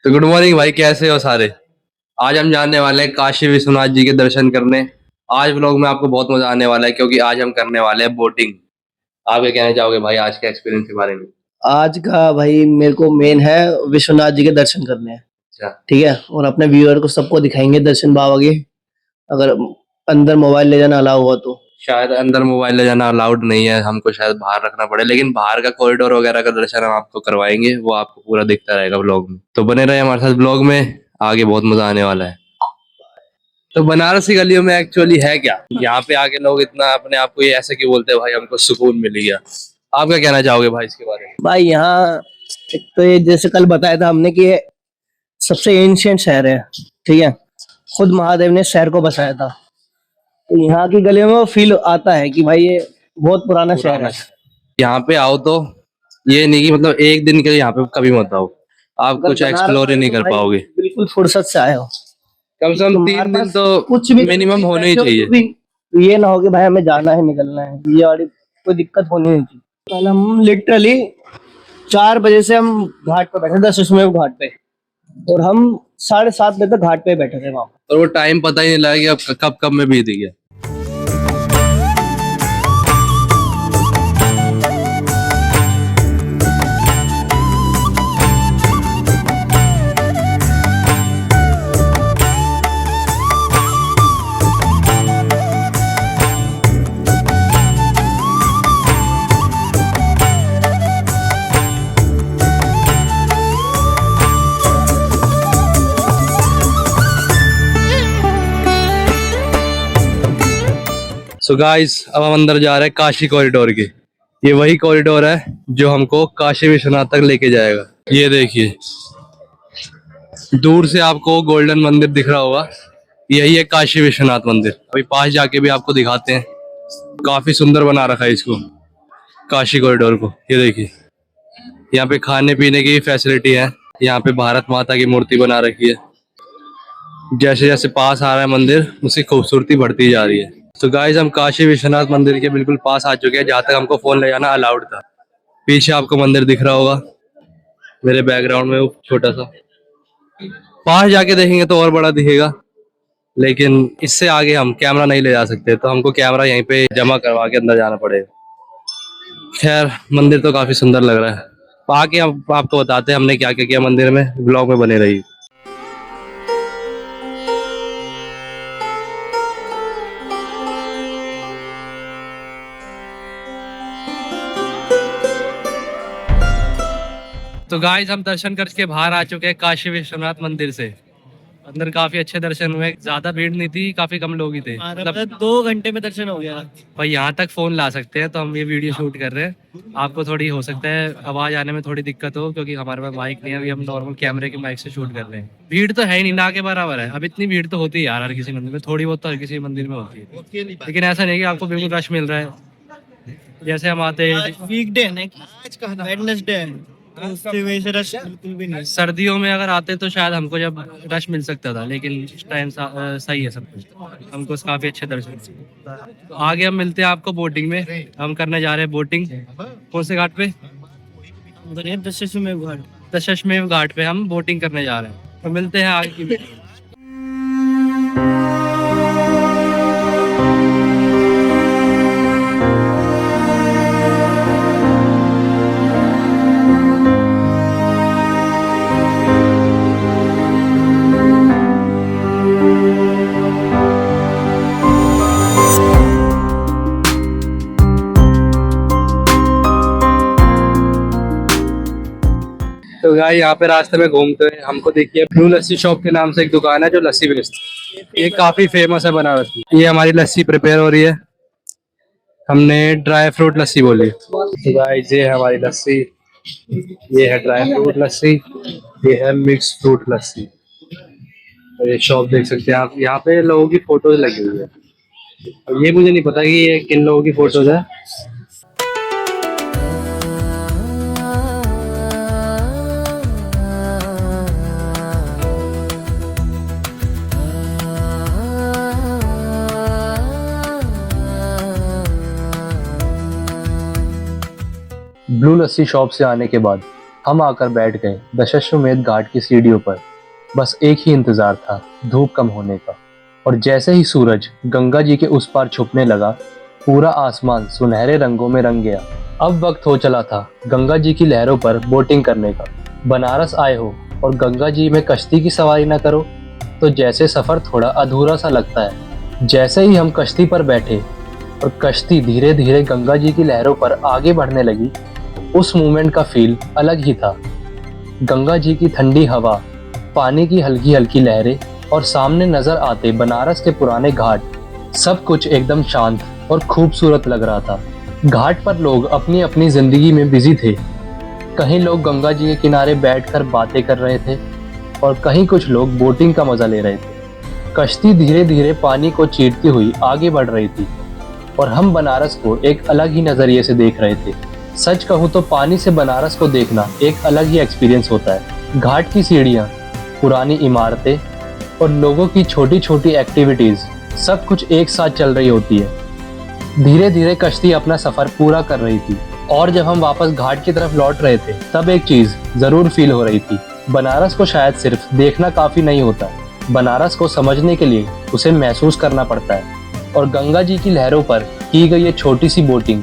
तो good morning भाई, कैसे हो सारे। आज हम जाने वाले हैं काशी विश्वनाथ जी के दर्शन करने। आज व्लॉग में आपको बहुत मजा आने वाला है क्योंकि आज हम करने वाले हैं बोटिंग। आप क्या कहना चाहोगे भाई आज के एक्सपीरियंस के बारे में। आज का भाई मेरे को मेन है विश्वनाथ जी के दर्शन करने हैं। अच्छा। ठीक है, और अपने व्यूअर को सबको दिखाएंगे दर्शन बाबा के। अगर अंदर मोबाइल ले जाना अलाउ हुआ तो। शायद अंदर मोबाइल ले जाना अलाउड नहीं है, हमको शायद बाहर रखना पड़े, लेकिन बाहर का कॉरिडोर वगैरह का दर्शन हम आपको करवाएंगे, वो आपको पूरा दिखता रहेगा व्लॉग में। तो बने रहे हमारे साथ व्लॉग में, आगे बहुत मजा आने वाला है। तो बनारसी गलियों में एक्चुअली है क्या, यहाँ पे आके लोग इतना अपने आप को ये ऐसे क्यों बोलते हैं भाई हमको सुकून मिल गया। आप क्या कहना चाहोगे भाई इसके बारे में। भाई यहाँ एक तो ये जैसे कल बताया था हमने कि ये सबसे एंशिएंट शहर है। ठीक है, खुद महादेव ने शहर को बसाया था। तो यहाँ की गलियों में वो फील आता है कि भाई ये बहुत पुराना शहर है। यहाँ पे आओ तो ये नहीं कि मतलब एक दिन के लिए यहाँ पे कभी मत आओ, आप अगर कुछ बनारस एक्सप्लोर ही नहीं तो कर भाई पाओगे। बिल्कुल फुर्सत से आए हो। कम से कम तुम्हारे 3 दिन पास तो कुछ भी मिनिमम होने ही चाहिए। ये ना हो कि भाई हमें जाना है निकलना है, ये वाली कोई दिक्कत होनी नहीं चाहिए। कल हम लिटरली 4 बजे से हम घाट पे बैठे थे, सुषमेव घाट पे, और हम 7:30 बजे तक घाट पे बैठे थे वहां। और वो टाइम पता ही नहीं लगा कि अब कब कब में बीत गया। सो गाइस, अब हम अंदर जा रहे हैं काशी कॉरिडोर के। ये वही कॉरिडोर है जो हमको काशी विश्वनाथ तक लेके जाएगा। ये देखिए, दूर से आपको गोल्डन मंदिर दिख रहा होगा, यही है काशी विश्वनाथ मंदिर। अभी पास जाके भी आपको दिखाते हैं, काफी सुंदर बना रखा है इसको, काशी कॉरिडोर को। ये देखिए, यहाँ पे खाने पीने की फैसिलिटी है, यहाँ पे भारत माता की मूर्ति बना रखी है। जैसे जैसे पास आ रहा है मंदिर, उसकी खूबसूरती बढ़ती जा रही है। तो गाइस, हम काशी विश्वनाथ मंदिर के बिल्कुल पास आ चुके हैं, जहाँ तक हमको फोन ले जाना अलाउड था। पीछे आपको मंदिर दिख रहा होगा मेरे बैकग्राउंड में, वो छोटा सा। पास जाके देखेंगे तो और बड़ा दिखेगा, लेकिन इससे आगे हम कैमरा नहीं ले जा सकते, तो हमको कैमरा यहीं पे जमा करवा के अंदर जाना पड़ेगा। खैर, मंदिर तो काफी सुंदर लग रहा है। आके हम आपको बताते हैं हमने क्या क्या किया मंदिर में, ब्लॉग में बने रहिए। तो गाइस, हम दर्शन करके बाहर आ चुके हैं काशी विश्वनाथ मंदिर से। अंदर काफी अच्छे दर्शन हुए, ज्यादा भीड़ नहीं थी, काफी कम लोग ही थे। मतलब 2 घंटे में दर्शन हो गया भाई यहाँ तक फोन ला सकते हैं, तो हम ये वीडियो शूट कर रहे हैं। आपको थोड़ी हो सकता है आवाज आने में थोड़ी दिक्कत हो, क्योंकि हमारे पास माइक नहीं है, अभी हम नॉर्मल कैमरे के माइक से शूट कर रहे हैं। भीड़ तो है ही नहीं, ना के बराबर है। अब इतनी भीड़ तो होती है यार, हर किसी मंदिर में थोड़ी बहुत तो हर किसी मंदिर में होती है, लेकिन ऐसा नहीं कि आपको बिल्कुल रश मिल रहा है। जैसे हम आते हैं, वीकडे है ना, आज का वेडनेसडे है, तो उसकी वजह से रश बिल्कुल भी नहीं। सर्दियों में अगर आते तो शायद हमको जब रश मिल सकता था, लेकिन इस टाइम सही है सब कुछ, हमको काफी अच्छे दर्शन। तो आगे हम मिलते हैं आपको बोटिंग में। हम करने जा रहे हैं बोटिंग। कौन से घाट पे? उधर है दशमेव घाट। दशाश्वमेध घाट पे हम बोटिंग करने जा रहे हैं। तो मिलते हैं आगे की वीडियो। तो भाई यहाँ पे रास्ते में घूमते हुए हमको देखिए ब्लू लस्सी शॉप के नाम से एक दुकान है जो लस्सी बेचती है। ये काफी फेमस है बनारस की। ये हमारी लस्सी प्रिपेयर हो रही है, हमने ड्राई फ्रूट लस्सी बोली। तो गाइस, ये है हमारी लस्सी, ये है ड्राई फ्रूट लस्सी, ये है मिक्स फ्रूट लस्सी। और ये शॉप देख सकते हैं आप, यहाँ पे लोगों की फोटोज लगी हुई है। अब ये मुझे नहीं पता कि ये किन लोगों की फोटोज है। ब्लू लस्सी शॉप से आने के बाद हम आकर बैठ गए दशाश्वमेध घाट की सीढ़ियों पर। बस एक ही इंतजार था, धूप कम होने का। और जैसे ही सूरज गंगा जी के उस पार छुपने लगा, पूरा आसमान सुनहरे रंगों में रंग गया। अब वक्त हो चला था गंगा जी की लहरों पर बोटिंग करने का। बनारस आए हो और गंगा जी में कश्ती की सवारी न करो तो जैसे सफर थोड़ा अधूरा सा लगता है। जैसे ही हम कश्ती पर बैठे और कश्ती धीरे धीरे गंगा जी की लहरों पर आगे बढ़ने लगी, उस मोमेंट का फील अलग ही था। गंगा जी की ठंडी हवा, पानी की हल्की हल्की लहरें और सामने नजर आते बनारस के पुराने घाट, सब कुछ एकदम शांत और खूबसूरत लग रहा था। घाट पर लोग अपनी अपनी जिंदगी में बिजी थे। कहीं लोग गंगा जी के किनारे बैठकर बातें कर रहे थे और कहीं कुछ लोग बोटिंग का मजा ले रहे थे। कश्ती धीरे धीरे पानी को चीरती हुई आगे बढ़ रही थी और हम बनारस को एक अलग ही नजरिए से देख रहे थे। सच कहूँ तो पानी से बनारस को देखना एक अलग ही एक्सपीरियंस होता है। घाट की सीढ़ियाँ, पुरानी इमारतें और लोगों की छोटी छोटी एक्टिविटीज, सब कुछ एक साथ चल रही होती है। धीरे धीरे कश्ती अपना सफर पूरा कर रही थी और जब हम वापस घाट की तरफ लौट रहे थे, तब एक चीज जरूर फील हो रही थी। बनारस को शायद सिर्फ देखना काफी नहीं होता, बनारस को समझने के लिए उसे महसूस करना पड़ता है। और गंगा जी की लहरों पर की गई ये छोटी सी बोटिंग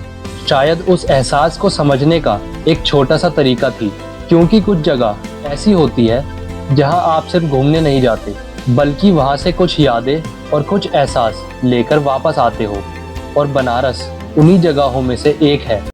शायद उस एहसास को समझने का एक छोटा सा तरीका थी। क्योंकि कुछ जगह ऐसी होती है जहां आप सिर्फ घूमने नहीं जाते, बल्कि वहां से कुछ यादें और कुछ एहसास लेकर वापस आते हो। और बनारस उन्हीं जगहों में से एक है।